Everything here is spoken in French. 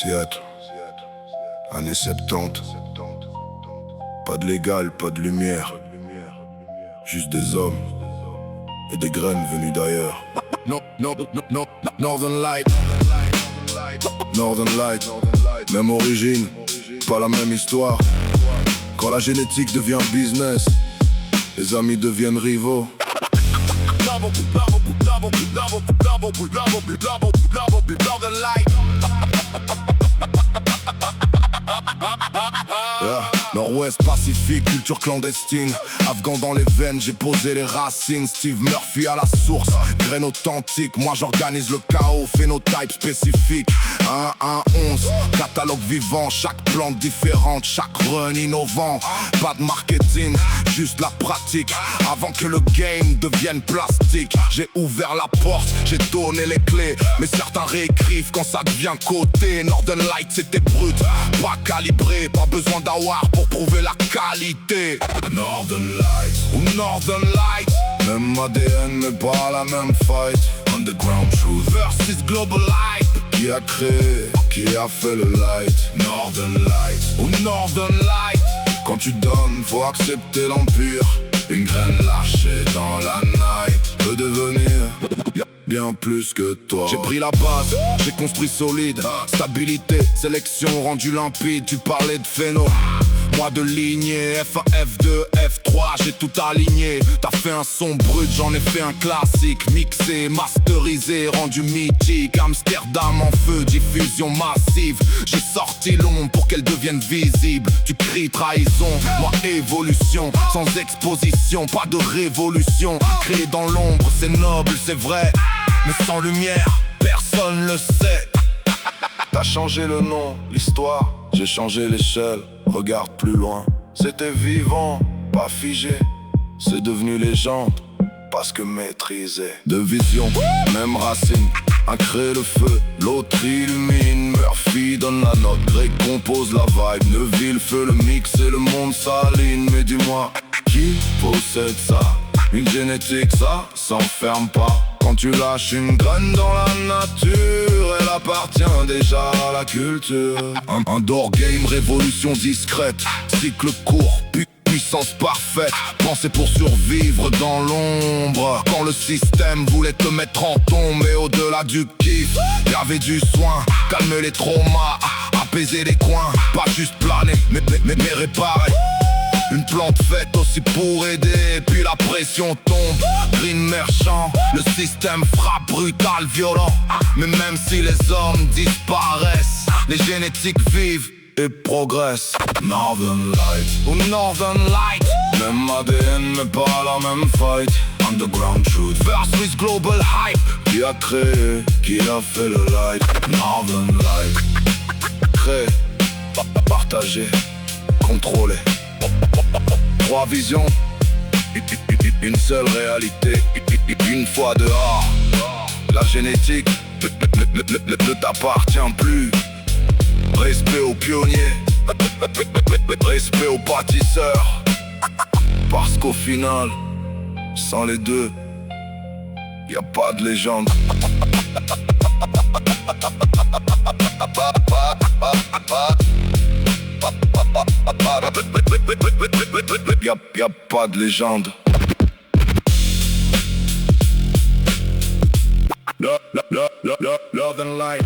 Seattle, années 70. Pas de légal, pas de lumière. Juste des hommes et des graines venues d'ailleurs. Northern Light. Northern Light. Même origine, pas la même histoire. Quand la génétique devient business, les amis deviennent rivaux. Nord-Ouest Pacifique, culture clandestine. Afghan dans les veines, j'ai posé les racines. Steve Murphy à la source, graine authentique. Moi j'organise le chaos, phénotype spécifique. 1-1-11, catalogue vivant. Chaque plante différente, chaque run innovant. Pas de marketing, juste la pratique. Avant que le game devienne plastique, j'ai ouvert la porte, j'ai donné les clés. Mais certains réécrivent quand ça devient côté. Northern Light c'était brut, pas calibré. Pas besoin d'avoir pour prouver la qualité. Northern Light ou Northern Light, même ADN mais pas la même fight. Underground Truth versus Global Light. Qui a créé, qui a fait le light? Northern Light ou Northern Light. Quand tu donnes, faut accepter l'empire. Une graine lâchée dans la night peut devenir bien plus que toi. J'ai pris la base, j'ai construit solide. Stabilité, sélection rendue limpide. Tu parlais de phéno, moi de lignée. F1, F2, F3, j'ai tout aligné. T'as fait un son brut, j'en ai fait un classique. Mixé, masterisé, rendu mythique. Amsterdam en feu, diffusion massive. J'ai sorti l'ombre pour qu'elle devienne visible. Tu cries trahison, moi évolution. Sans exposition, pas de révolution. Créé dans l'ombre, c'est noble, c'est vrai. Mais sans lumière, personne le sait. T'as changé le nom, l'histoire, j'ai changé l'échelle. Regarde plus loin, c'était vivant, pas figé. C'est devenu légende, parce que maîtrisé. De vision, même racine. Un crée le feu, l'autre illumine. Murphy donne la note, Greg compose la vibe. Neville fait le mix et le monde s'aligne. Mais dis-moi, qui possède ça? Une génétique, ça s'enferme pas. Quand tu lâches une graine dans la nature, elle appartient déjà à la culture. Un door game, révolution discrète. Cycle court, puissance parfaite. Pensée pour survivre dans l'ombre. Quand le système voulait te mettre en tombe. Mais au-delà du kiff, y'avait du soin. Calmer les traumas, apaiser les coins. Pas juste planer, mais réparer. Une plante faite aussi pour aider, puis la pression tombe. Green merchant, le système frappe brutal, violent. Mais même si les hommes disparaissent, les génétiques vivent et progressent. Northern Light ou Northern Light, même ADN mais pas la même fight. Underground Truth versus Global Hype. Qui a créé, qui a fait le light? Northern Light. Créé, partagé, contrôlé. Trois visions, une seule réalité. Une fois dehors, la génétique ne t'appartient plus. Respect aux pionniers, respect aux bâtisseurs. Parce qu'au final, sans les deux, y a pas de légende. Y'a pas de légende. Northern Light.